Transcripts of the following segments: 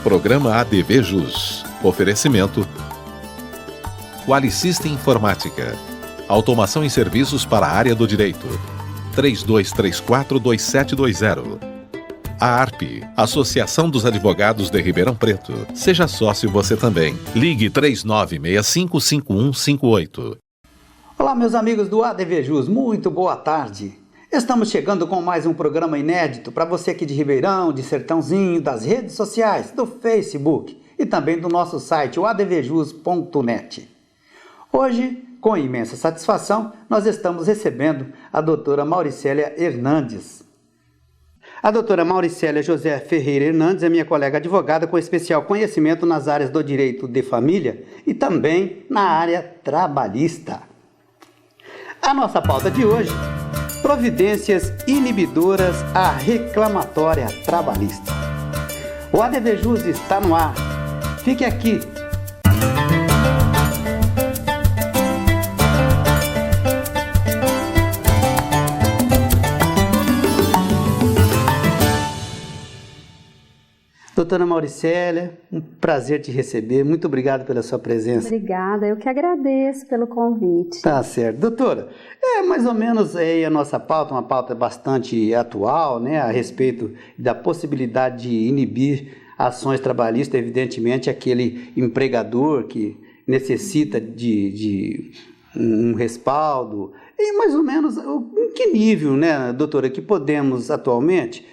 Programa ADV Jus. Oferecimento Qualisystem Informática. Automação e serviços para a área do direito. 3234-2720. A ARP, Associação dos Advogados de Ribeirão Preto. Seja sócio você também. Ligue 3965-5158. Olá, meus amigos do ADV Jus, muito boa tarde. Estamos chegando com mais um programa inédito para você aqui de Ribeirão, de Sertãozinho, das redes sociais, do Facebook e também do nosso site, o advjus.net. Hoje, com imensa satisfação, nós estamos recebendo a doutora Mauricélia Hernandes. A doutora Mauricélia José Ferreira Hernandes é minha colega advogada com especial conhecimento nas áreas do direito de família e também na área trabalhista. A nossa pauta de hoje: providências inibidoras à reclamatória trabalhista. O ADV Jus está no ar. Fique aqui. Doutora Mauricélia, um prazer te receber. Muito obrigado pela sua presença. Obrigada, eu que agradeço pelo convite. Tá certo. Doutora, mais ou menos aí a nossa pauta, uma pauta bastante atual, né, a respeito da possibilidade de inibir ações trabalhistas, evidentemente, aquele empregador que necessita de um respaldo. E mais ou menos em que nível, né, doutora, que podemos atualmente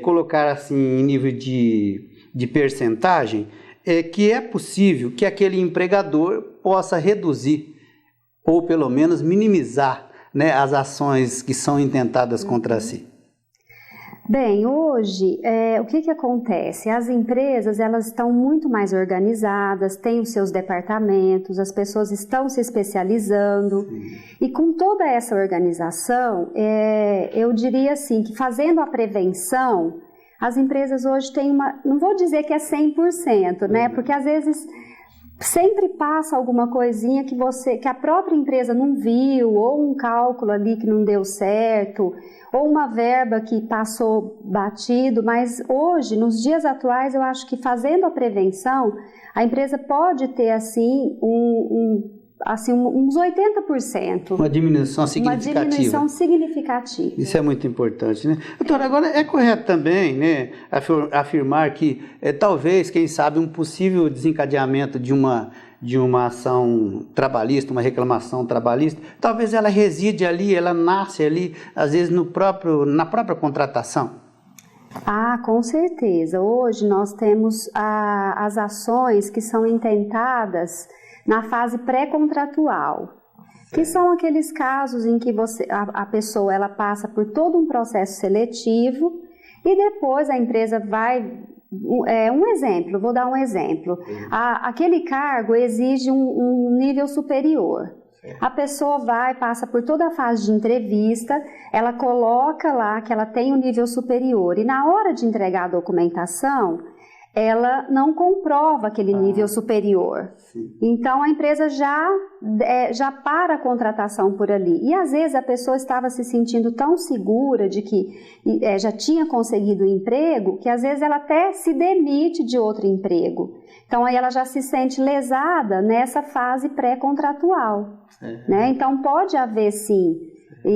colocar assim em nível de percentagem, que é possível que aquele empregador possa reduzir ou pelo menos minimizar, né, as ações que são intentadas contra si. Bem, hoje, o que acontece? As empresas, elas estão muito mais organizadas, têm os seus departamentos, as pessoas estão se especializando. Sim. E com toda essa organização, eu diria assim, que fazendo a prevenção, as empresas hoje têm não vou dizer que é 100%, né? Porque às vezes sempre passa alguma coisinha que a própria empresa não viu, ou um cálculo ali que não deu certo, ou uma verba que passou batido, mas hoje, nos dias atuais, eu acho que fazendo a prevenção, a empresa pode ter assim uns 80%. Uma diminuição significativa. Uma diminuição significativa. Isso é muito importante, né? Doutora, agora é correto também, né, afirmar que talvez, quem sabe, um possível desencadeamento de uma ação trabalhista, uma reclamação trabalhista, talvez ela reside ali, ela nasce ali, às vezes na própria contratação. Ah, com certeza. Hoje nós temos as ações que são intentadas na fase pré-contratual, que são aqueles casos em que a pessoa ela passa por todo um processo seletivo e depois a empresa vai... vou dar um exemplo. Aquele cargo exige um nível superior. A pessoa passa por toda a fase de entrevista, ela coloca lá que ela tem um nível superior e na hora de entregar a documentação, ela não comprova aquele nível superior. Sim. Então, a empresa já para a contratação por ali. E, às vezes, a pessoa estava se sentindo tão segura de que já tinha conseguido o emprego, que, às vezes, ela até se demite de outro emprego. Então, aí ela já se sente lesada nessa fase pré-contratual. Né? Então, pode haver, sim,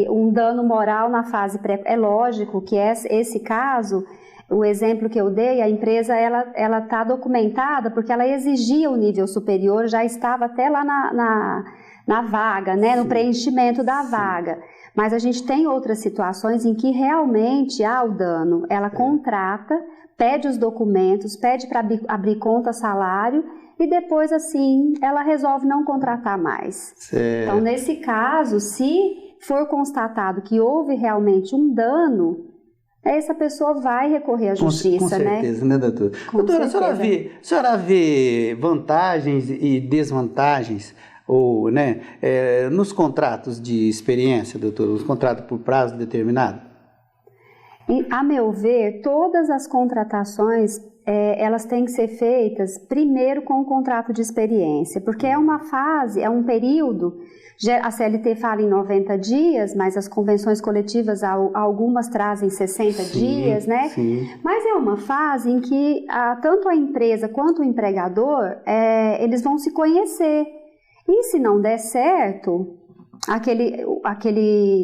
um dano moral na fase pré... É lógico que esse caso... O exemplo que eu dei, a empresa ela está documentada porque ela exigia o nível superior, já estava até lá na vaga, né, no preenchimento da vaga. Mas a gente tem outras situações em que realmente há o dano. Ela contrata, pede os documentos, pede para abrir conta, salário e depois assim ela resolve não contratar mais. Certo. Então nesse caso, se for constatado que houve realmente um dano, essa pessoa vai recorrer à justiça, né? Com certeza, né, doutora? Doutora, a senhora vê vantagens e desvantagens nos contratos de experiência, doutora, os contratos por prazo determinado? A meu ver, todas as contratações elas têm que ser feitas primeiro com o contrato de experiência, porque é uma fase, é um período, a CLT fala em 90 dias, mas as convenções coletivas, algumas trazem 60 dias, né? Sim. Mas é uma fase em que tanto a empresa quanto o empregador, eles vão se conhecer. E se não der certo,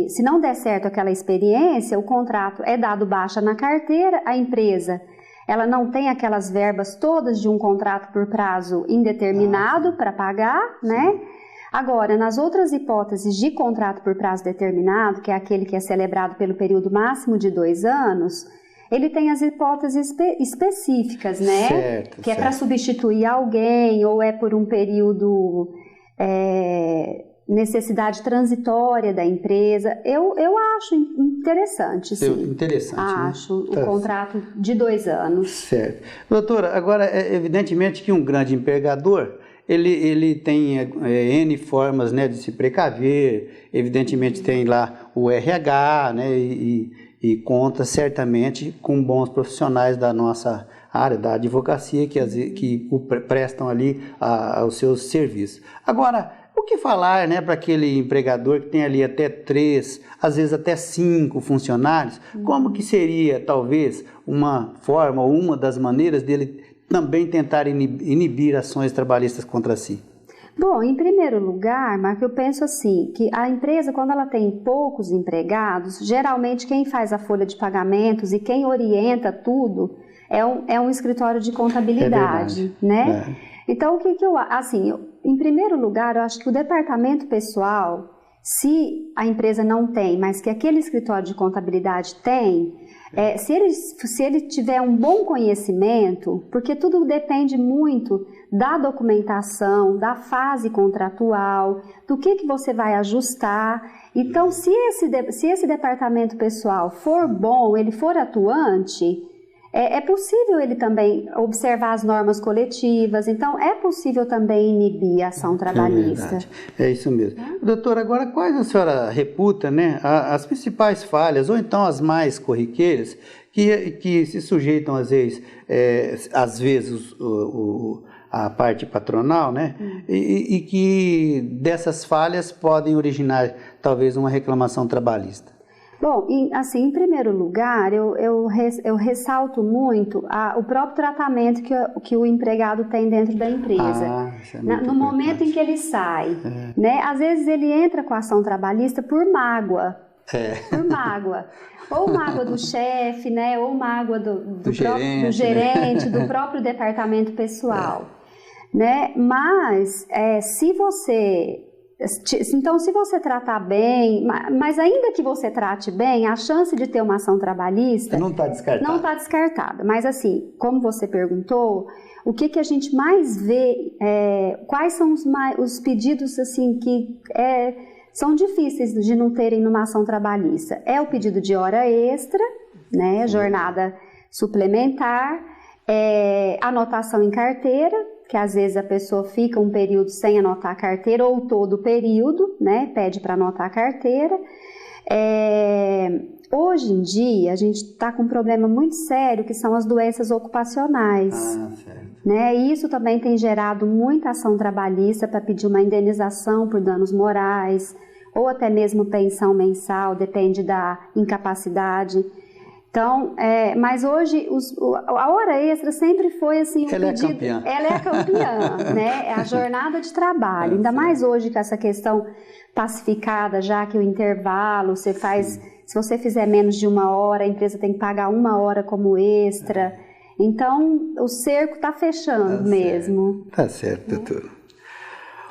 se não der certo aquela experiência, o contrato é dado baixa na carteira, a empresa ela não tem aquelas verbas todas de um contrato por prazo indeterminado para pagar, né? Agora, nas outras hipóteses de contrato por prazo determinado, que é aquele que é celebrado pelo período máximo de 2 anos, ele tem as hipóteses específicas, né? Certo, que é para substituir alguém ou é por um período... necessidade transitória da empresa. Eu acho interessante, sim. Interessante. Acho, né? O contrato de 2 anos. Certo. Doutora, agora, evidentemente que um grande empregador, ele tem N formas, né, de se precaver, evidentemente tem lá o RH, né, e conta certamente com bons profissionais da nossa área, da advocacia, que prestam ali os seus serviços. Agora, o que falar, né, para aquele empregador que tem ali até 3, às vezes até 5 funcionários? Como que seria, talvez, uma forma ou uma das maneiras dele também tentar inibir ações trabalhistas contra si? Bom, em primeiro lugar, Marco, eu penso assim, que a empresa, quando ela tem poucos empregados, geralmente quem faz a folha de pagamentos e quem orienta tudo é um escritório de contabilidade, né? Então, o que eu... Assim, em primeiro lugar, eu acho que o departamento pessoal, se a empresa não tem, mas que aquele escritório de contabilidade tem, se ele tiver um bom conhecimento, porque tudo depende muito da documentação, da fase contratual, do que você vai ajustar. Então, se esse departamento pessoal for bom, ele for atuante... É possível ele também observar as normas coletivas, então é possível também inibir a ação trabalhista. É isso mesmo. Doutora, agora quais a senhora reputa, né, as principais falhas, ou então as mais corriqueiras, que se sujeitam às vezes a parte patronal, né, e que dessas falhas podem originar talvez uma reclamação trabalhista? Bom, assim, em primeiro lugar, eu ressalto muito o próprio tratamento que o empregado tem dentro da empresa. Isso é muito no momento em que ele sai, né? Às vezes ele entra com a ação trabalhista por mágoa. Por mágoa. Ou mágoa do chefe, né? Ou mágoa do gerente, do próprio departamento pessoal. Né? Mas, se você tratar bem, mas ainda que você trate bem, a chance de ter uma ação trabalhista não está descartada. Não está descartada. Mas assim, como você perguntou, o que a gente mais vê, quais são os pedidos assim que são difíceis de não terem numa ação trabalhista? É o pedido de hora extra, né, jornada suplementar, anotação em carteira, que às vezes a pessoa fica um período sem anotar a carteira, ou todo o período, né, pede para anotar a carteira. Hoje em dia, a gente está com um problema muito sério, que são as doenças ocupacionais. Certo. Né? E isso também tem gerado muita ação trabalhista para pedir uma indenização por danos morais, ou até mesmo pensão mensal, depende da incapacidade. Então, mas hoje a hora extra sempre foi assim ela é campeã. Ela é campeã, né? É a jornada de trabalho. Ainda mais hoje com essa questão pacificada, já que o intervalo você faz, se você fizer menos de 1 hora, a empresa tem que pagar 1 hora como extra. Então, o cerco está fechando mesmo. Tá certo, doutor.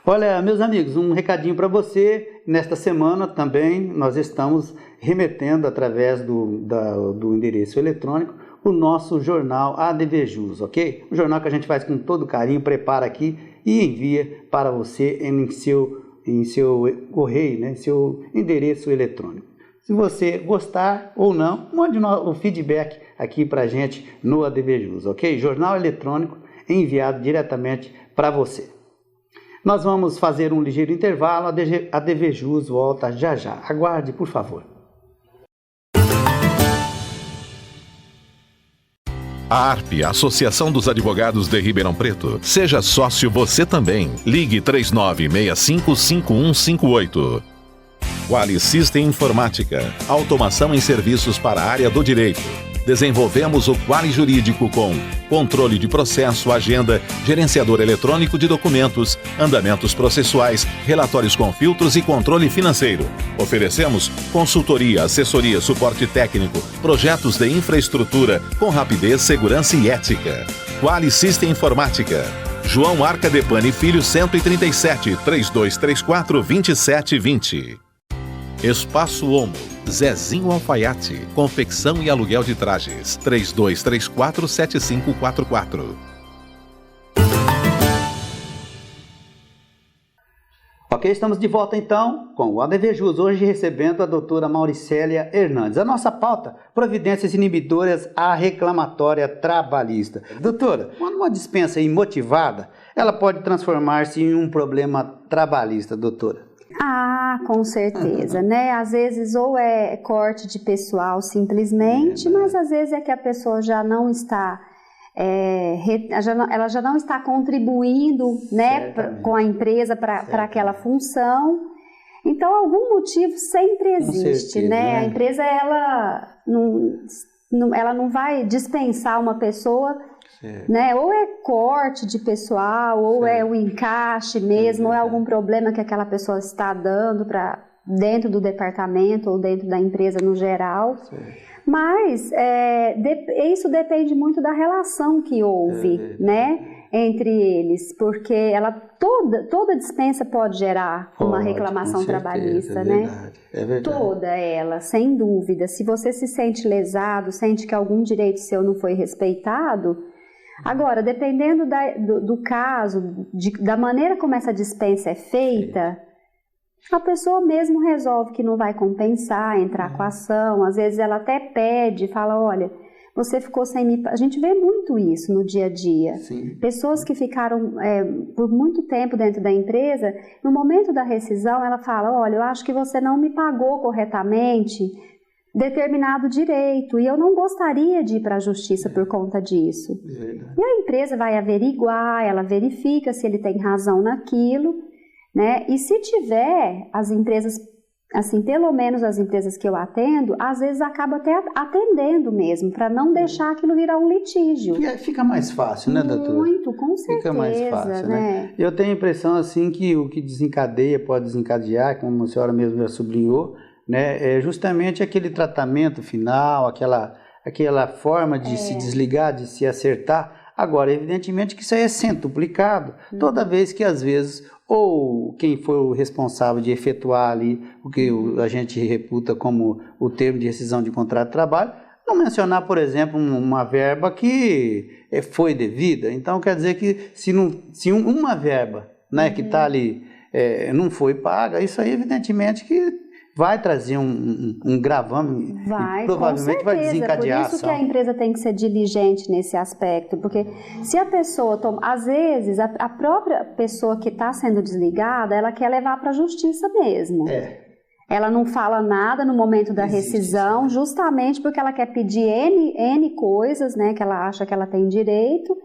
Olha, meus amigos, um recadinho para você. Nesta semana também nós estamos remetendo através do endereço eletrônico o nosso jornal ADVJus, ok? Um jornal que a gente faz com todo carinho, prepara aqui e envia para você em seu correio, né? Seu endereço eletrônico. Se você gostar ou não, mande o feedback aqui para a gente no ADVJus, ok? Jornal eletrônico enviado diretamente para você. Nós vamos fazer um ligeiro intervalo, a ADVJus volta já já. Aguarde, por favor. A ARP, Associação dos Advogados de Ribeirão Preto. Seja sócio você também. Ligue 3965-5158. Quali System Informática. Automação em serviços para a área do direito. Desenvolvemos o Quali Jurídico com controle de processo, agenda, gerenciador eletrônico de documentos, andamentos processuais, relatórios com filtros e controle financeiro. Oferecemos consultoria, assessoria, suporte técnico, projetos de infraestrutura com rapidez, segurança e ética. Quali System Informática. João Arcadepani Filho 137, 3234-2720. Espaço Homo. Zezinho Alfaiate, confecção e aluguel de trajes, 3234-7544. Ok, estamos de volta então com o ADV Jus, hoje recebendo a doutora Mauricélia Hernandes. A nossa pauta, providências inibidoras à reclamatória trabalhista. Doutora, quando uma dispensa é imotivada, ela pode transformar-se em um problema trabalhista, doutora? Ah, com certeza, né? Às vezes ou é corte de pessoal simplesmente, mas às vezes é que a pessoa já não está, ela já não está contribuindo, né, com a empresa para aquela função. Então, algum motivo sempre existe, certeza, né? A empresa, ela não vai dispensar uma pessoa, né? Ou é corte de pessoal, ou é o encaixe mesmo, ou é algum problema que aquela pessoa está dando para dentro do departamento ou dentro da empresa no geral. Mas isso depende muito da relação que houve, né, entre eles, porque toda dispensa pode gerar uma reclamação trabalhista, né? É verdade. Toda ela, sem dúvida. Se você se sente lesado, sente que algum direito seu não foi respeitado. Agora, dependendo do caso, da maneira como essa dispensa é feita, a pessoa mesmo resolve que não vai compensar, entrar com a ação. Às vezes ela até pede, fala, olha, você ficou sem me... A gente vê muito isso no dia a dia. Sim. Pessoas que ficaram por muito tempo dentro da empresa, no momento da rescisão, ela fala, olha, eu acho que você não me pagou corretamente determinado direito, e eu não gostaria de ir para a justiça por conta disso. E a empresa vai averiguar, ela verifica se ele tem razão naquilo, né? E se tiver, as empresas, assim, pelo menos as empresas que eu atendo, às vezes acaba até atendendo mesmo, para não deixar aquilo virar um litígio. Fica mais fácil, né, doutora? Muito, com certeza. Fica mais fácil, né? Eu tenho a impressão, assim, que o que desencadeia, pode desencadear, como a senhora mesmo já sublinhou, né, é justamente aquele tratamento final, aquela forma de se desligar, de se acertar. Agora, evidentemente que isso aí é centuplicado toda vez que, às vezes, ou quem foi o responsável de efetuar ali o que a gente reputa como o termo de rescisão de contrato de trabalho, não mencionar, por exemplo, uma verba que foi devida. Então, quer dizer que se uma verba, né, que está ali não foi paga, isso aí, evidentemente, que vai trazer um gravame e provavelmente vai desencadear a ação. Por isso que a empresa tem que ser diligente nesse aspecto, porque se a pessoa às vezes a própria pessoa que está sendo desligada, ela quer levar para a justiça mesmo. Ela não fala nada no momento da rescisão, justamente porque ela quer pedir N coisas, né, que ela acha que ela tem direito,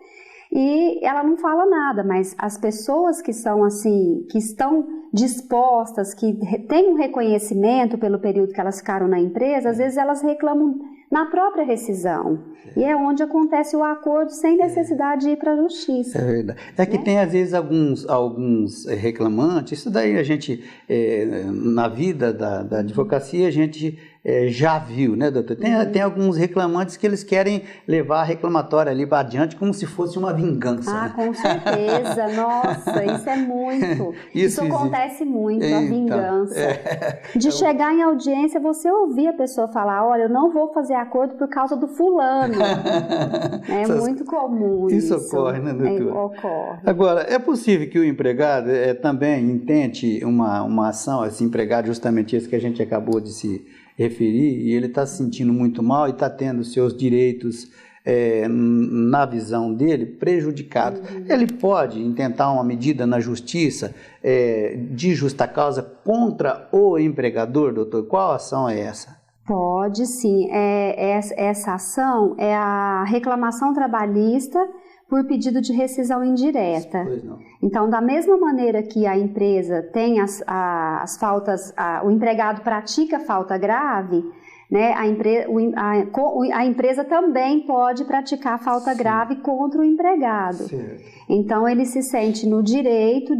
e ela não fala nada, mas as pessoas que são assim, que estão dispostas, que têm um reconhecimento pelo período que elas ficaram na empresa, às vezes elas reclamam na própria rescisão. E é onde acontece o acordo sem necessidade de ir para a justiça. É verdade. É que tem, às vezes, alguns reclamantes, isso daí a gente, na vida da advocacia, a gente já viu, né, doutor? Tem alguns reclamantes que eles querem levar a reclamatória ali para adiante como se fosse uma vingança. Ah, né? Com certeza. Nossa, isso é muito. Isso acontece muito, a vingança. De chegar em audiência, você ouvir a pessoa falar, olha, eu não vou fazer acordo por causa do fulano. É muito comum isso. Isso ocorre, né, doutor? Ocorre. Agora, é possível que o empregado também intente uma ação, esse empregado, justamente esse que a gente acabou de se referir, e ele está se sentindo muito mal e está tendo seus direitos, na visão dele, prejudicados. Ele pode intentar uma medida na justiça de justa causa contra o empregador, doutor? Qual ação é essa? Pode sim. Essa ação é a reclamação trabalhista por pedido de rescisão indireta. Pois não. Então, da mesma maneira que a empresa tem as faltas, o empregado pratica falta grave, né, a empresa também pode praticar falta grave contra o empregado. Certo. Então, ele se sente no direito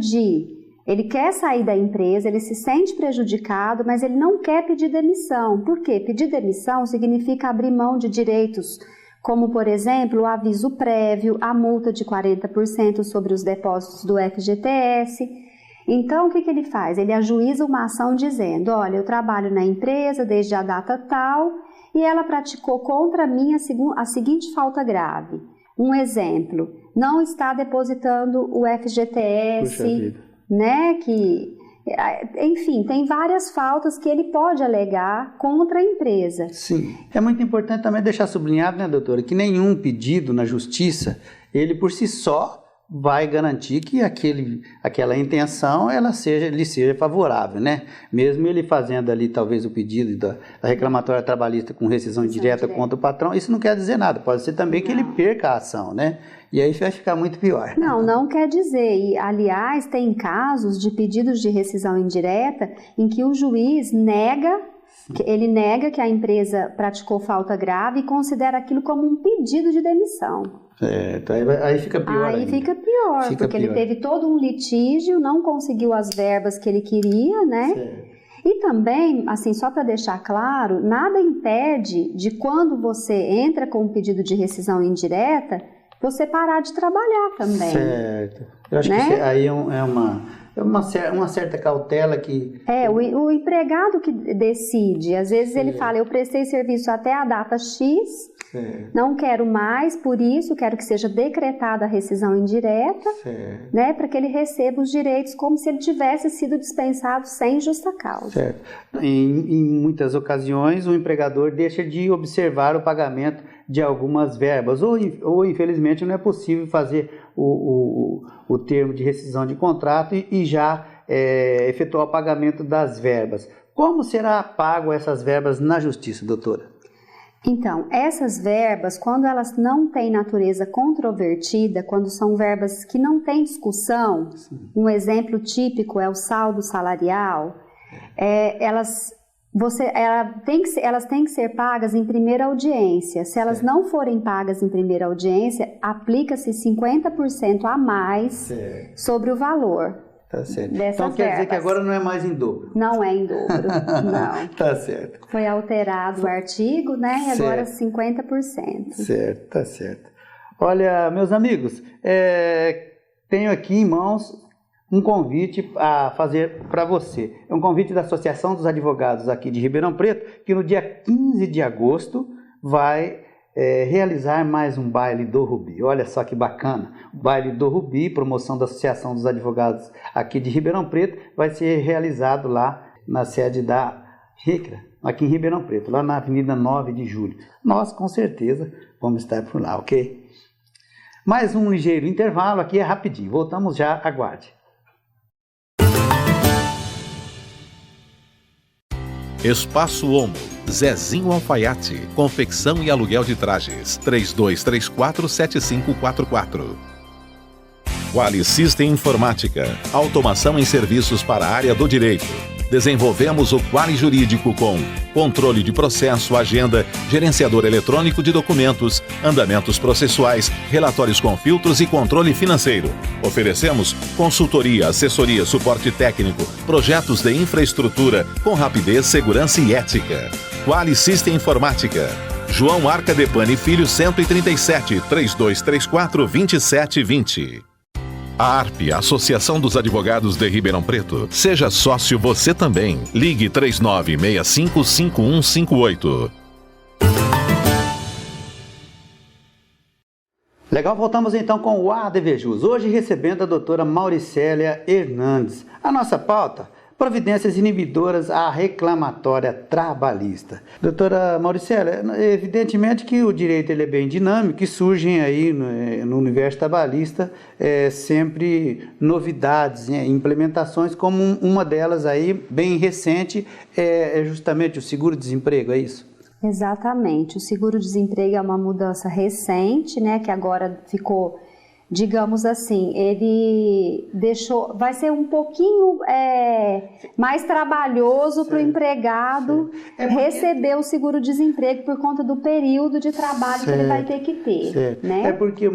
ele quer sair da empresa, ele se sente prejudicado, mas ele não quer pedir demissão. Por quê? Pedir demissão significa abrir mão de direitos, como, por exemplo, o aviso prévio, a multa de 40% sobre os depósitos do FGTS. Então, o que ele faz? Ele ajuiza uma ação dizendo, olha, eu trabalho na empresa desde a data tal e ela praticou contra mim a seguinte falta grave. Um exemplo, não está depositando o FGTS... Puxa vida. Né, enfim, tem várias faltas que ele pode alegar contra a empresa. Sim, é muito importante também deixar sublinhado, né, doutora, que nenhum pedido na justiça, ele por si só vai garantir que aquela intenção lhe seja favorável, né? Mesmo ele fazendo ali talvez o pedido da reclamatória trabalhista com rescisão indireta contra o patrão, isso não quer dizer nada, pode ser também que ele perca a ação, né? E aí vai ficar muito pior. Não quer dizer. E, aliás, tem casos de pedidos de rescisão indireta em que o juiz nega que a empresa praticou falta grave e considera aquilo como um pedido de demissão. Certo, aí fica pior. Aí fica pior, porque ele teve todo um litígio, não conseguiu as verbas que ele queria, né? Certo. E também, assim, só para deixar claro, nada impede de quando você entra com um pedido de rescisão indireta, você parar de trabalhar também. Certo. Eu acho que aí é uma certa cautela que... O empregado que decide. Às vezes ele fala, eu prestei serviço até a data X, não quero mais, por isso quero que seja decretada a rescisão indireta, né, para que ele receba os direitos como se ele tivesse sido dispensado sem justa causa. Certo. Em muitas ocasiões, o empregador deixa de observar o pagamento de algumas verbas, ou infelizmente não é possível fazer o termo de rescisão de contrato e já efetuar o pagamento das verbas. Como será pago essas verbas na justiça, doutora? Então, essas verbas, quando elas não têm natureza controvertida, quando são verbas que não têm discussão, um exemplo típico é o saldo salarial, elas têm que ser pagas em primeira audiência. Se elas não forem pagas em primeira audiência, aplica-se 50% a mais sobre o valor. Tá certo. Então quer dizer que agora não é mais em dobro? Não é em dobro, não. Tá certo. Foi alterado o artigo, né? E agora 50%. Certo, tá certo. Olha, meus amigos, tenho aqui em mãos um convite a fazer para você. É um convite da Associação dos Advogados aqui de Ribeirão Preto, que no dia 15 de agosto vai realizar mais um baile do Rubi. Olha só que bacana. O baile do Rubi, promoção da Associação dos Advogados aqui de Ribeirão Preto, vai ser realizado lá na sede da RICRA, aqui em Ribeirão Preto, lá na Avenida 9 de Julho. Nós, com certeza, vamos estar por lá, ok? Mais um ligeiro intervalo, aqui é rapidinho. Voltamos já, aguarde. Espaço Homo, Zezinho Alfaiate, confecção e aluguel de trajes, 3234-7544. Quali System Informática, automação em serviços para a área do direito. Desenvolvemos o Quali Jurídico com controle de processo, agenda, gerenciador eletrônico de documentos, andamentos processuais, relatórios com filtros e controle financeiro. Oferecemos consultoria, assessoria, suporte técnico, projetos de infraestrutura com rapidez, segurança e ética. Quali System Informática. João Arcadepani Filho 137, 3234-2720. A ARP, Associação dos Advogados de Ribeirão Preto. Seja sócio você também. Ligue 3965-5158. Legal, voltamos então com o ADV Jus. Hoje recebendo a doutora Mauricélia Hernandes. A nossa pauta providências inibidoras à reclamatória trabalhista. Doutora Mauricélia, evidentemente que o direito ele é bem dinâmico e surgem aí no universo trabalhista sempre novidades, implementações, como uma delas aí bem recente é justamente o seguro-desemprego, é isso? Exatamente, o seguro-desemprego é uma mudança recente, né, que agora ficou, digamos assim, ele vai ser um pouquinho mais trabalhoso para o empregado receber o seguro-desemprego por conta do período de trabalho que ele vai ter que ter. Né? É porque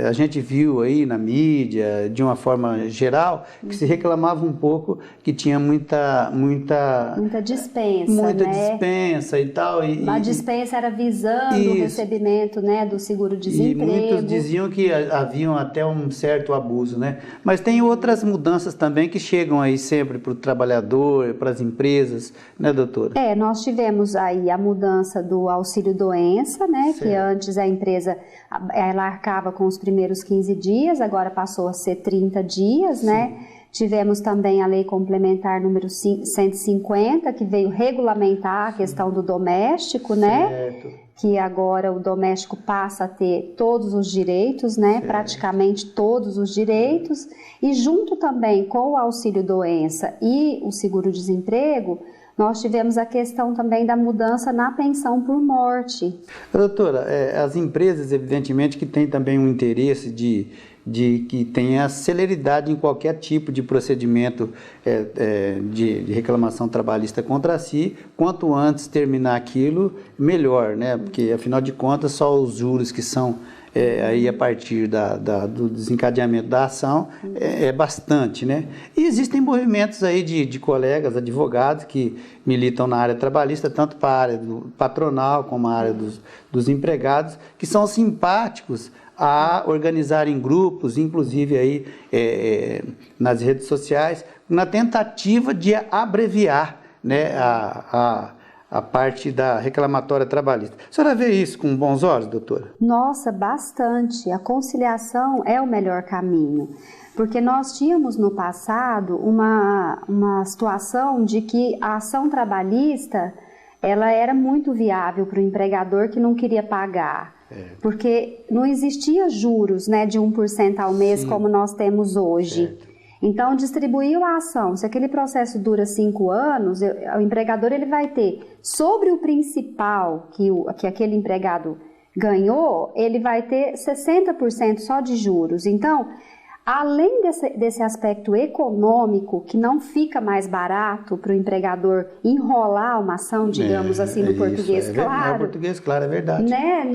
a gente viu aí na mídia, de uma forma geral, que se reclamava um pouco que tinha muita dispensa, muita né? dispensa e tal. A dispensa era visando o recebimento, né, do seguro-desemprego. E muitos diziam que haviam até um certo abuso, né? Mas tem outras mudanças também que chegam aí sempre para o trabalhador, para as empresas, né, doutora? Nós tivemos aí a mudança do auxílio-doença, né? Certo. Que antes a empresa ela arcava com os primeiros 15 dias, agora passou a ser 30 dias, sim, né? Tivemos também a Lei Complementar número 150, que veio regulamentar a questão do doméstico, né? Certo. Que agora o doméstico passa a ter todos os direitos, né? Certo. Praticamente todos os direitos. E junto também com o auxílio-doença e o seguro-desemprego, nós tivemos a questão também da mudança na pensão por morte. Doutora, as empresas, evidentemente, que têm também um interesse de que tenha celeridade em qualquer tipo de procedimento de reclamação trabalhista contra si, quanto antes terminar aquilo, melhor, né? Porque, afinal de contas, só os juros que são aí a partir do desencadeamento da ação é bastante, né? E existem movimentos aí de colegas, advogados que militam na área trabalhista, tanto para a área do patronal como a área dos empregados, que são simpáticos a organizarem grupos, inclusive aí nas redes sociais, na tentativa de abreviar, né, a parte da reclamatória trabalhista. A senhora vê isso com bons olhos, doutora? Nossa, bastante. A conciliação é o melhor caminho, porque nós tínhamos no passado uma situação de que a ação trabalhista ela era muito viável para o empregador que não queria pagar. Porque não existia juros, né, de 1% ao mês, sim, como nós temos hoje. Certo. Então, distribuiu a ação. Se aquele processo dura 5 anos, o empregador ele vai ter, sobre o principal que aquele empregado ganhou, ele vai ter 60% só de juros. Então, além desse aspecto econômico, que não fica mais barato para o empregador enrolar uma ação, digamos assim, no português claro. No português claro, é verdade. Né?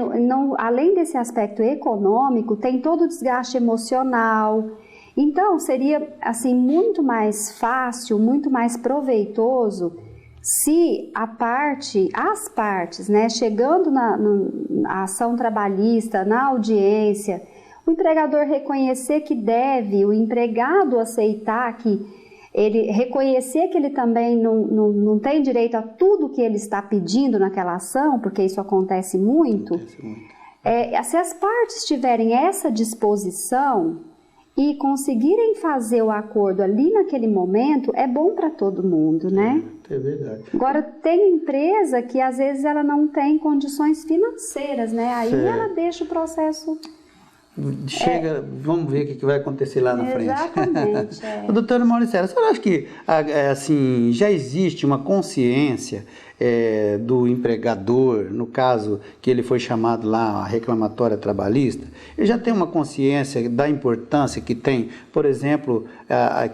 Além desse aspecto econômico, tem todo o desgaste emocional. Então, seria assim, muito mais fácil, muito mais proveitoso se as partes, né, chegando na ação trabalhista, na audiência, o empregador reconhecer que deve, o empregado aceitar que ele reconhecer que ele também não tem direito a tudo que ele está pedindo naquela ação, porque isso acontece muito. Se as partes tiverem essa disposição e conseguirem fazer o acordo ali naquele momento, é bom para todo mundo, né? É verdade. Agora, tem empresa que às vezes ela não tem condições financeiras, né? Aí ela deixa o processo... Vamos ver o que vai acontecer lá na frente. Exatamente. Doutora Mauricélia, a senhora acha que assim, já existe uma consciência do empregador, no caso que ele foi chamado lá a reclamatória trabalhista, ele já tem uma consciência da importância que tem, por exemplo,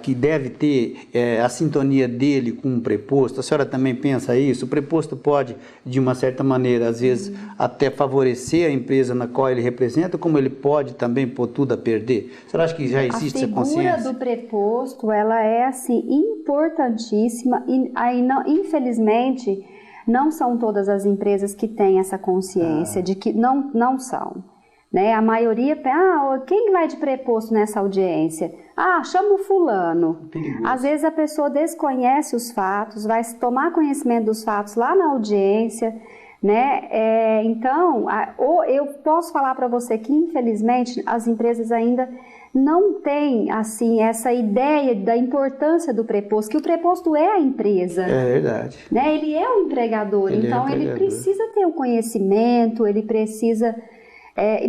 que deve ter a sintonia dele com um preposto? A senhora também pensa isso? O preposto pode, de uma certa maneira, às vezes, até favorecer a empresa na qual ele representa, como ele pode também pôr tudo a perder? A senhora acha que já existe essa consciência? A figura do preposto, ela é, assim, importantíssima e aí, infelizmente, não são todas as empresas que têm essa consciência de que não são. Né? A maioria, quem vai de preposto nessa audiência? Chama o fulano. Perigoso. Às vezes a pessoa desconhece os fatos, vai tomar conhecimento dos fatos lá na audiência, né? Então, eu posso falar para você que, infelizmente, as empresas ainda não têm, assim, essa ideia da importância do preposto, que o preposto é a empresa. É verdade. Né? Ele é o empregador, então ele precisa ter o conhecimento, ele precisa...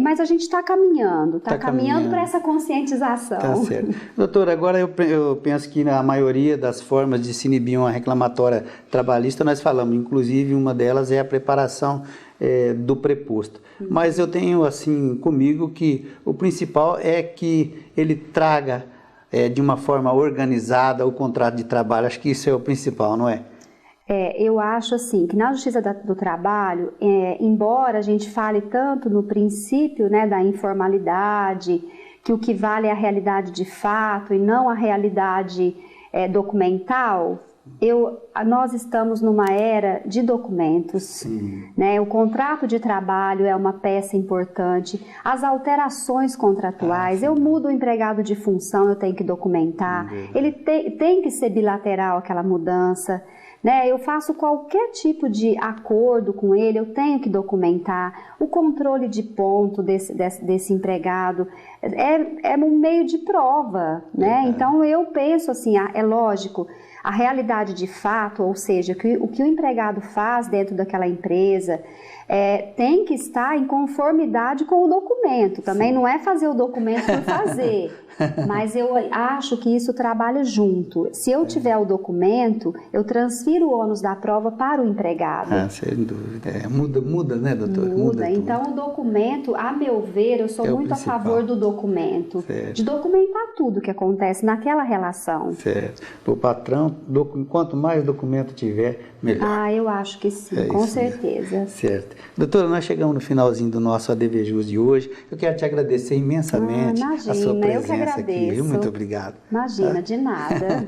mas a gente está caminhando para essa conscientização. Tá certo. Doutora, agora eu penso que na maioria das formas de se inibir uma reclamatória trabalhista, nós falamos, inclusive uma delas é a preparação do preposto. Mas eu tenho assim comigo que o principal é que ele traga de uma forma organizada o contrato de trabalho. Acho que isso é o principal, não é? Eu acho assim que na Justiça do Trabalho, embora a gente fale tanto no princípio, né, da informalidade, que o que vale é a realidade de fato e não a realidade documental, nós estamos numa era de documentos, né? O contrato de trabalho é uma peça importante, as alterações contratuais, eu mudo o empregado de função, eu tenho que documentar, ele tem que ser bilateral aquela mudança, né? Eu faço qualquer tipo de acordo com ele, eu tenho que documentar. O controle de ponto desse empregado é um meio de prova, né? Então eu penso assim, é lógico, a realidade de fato, ou seja, o que o empregado faz dentro daquela empresa tem que estar em conformidade com o documento. Também não é fazer o documento por fazer, mas eu acho que isso trabalha junto. Se eu tiver o documento, eu transfiro o ônus da prova para o empregado. Sem dúvida. Muda, né, doutor? Muda. Então, o documento, a meu ver, eu sou muito a favor do documento. Certo. De documentar tudo que acontece naquela relação. Certo. O patrão, quanto mais documento tiver, melhor. Eu acho que sim, com certeza. Mesmo. Certo. Doutora, nós chegamos no finalzinho do nosso ADV Jus de hoje. Eu quero te agradecer imensamente a sua presença aqui. Muito obrigado. Imagina, de nada.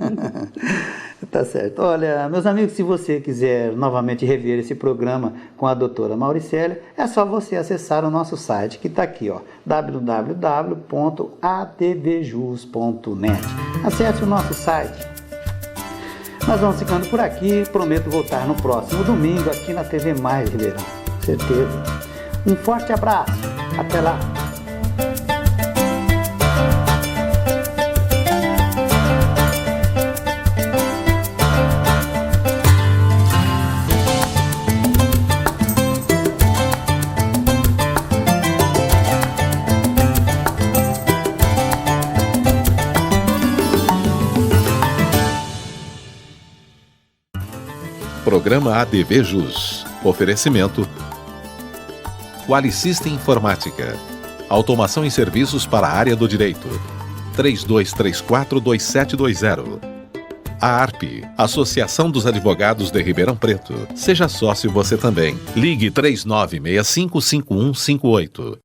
Tá certo. Olha, meus amigos, se você quiser novamente rever esse programa com a doutora Mauricélia, é só você acessar o nosso site, que está aqui, ó, www.advjus.net. Acesse o nosso site. Nós vamos ficando por aqui. Prometo voltar no próximo domingo aqui na TV Mais Ribeirão. Certeza. Um forte abraço. Até lá. Programa ADV Jus. Oferecimento Qualisystem Informática. Automação em serviços para a área do direito. 3234-2720. A ARP, Associação dos Advogados de Ribeirão Preto. Seja sócio você também. Ligue 3965-5158.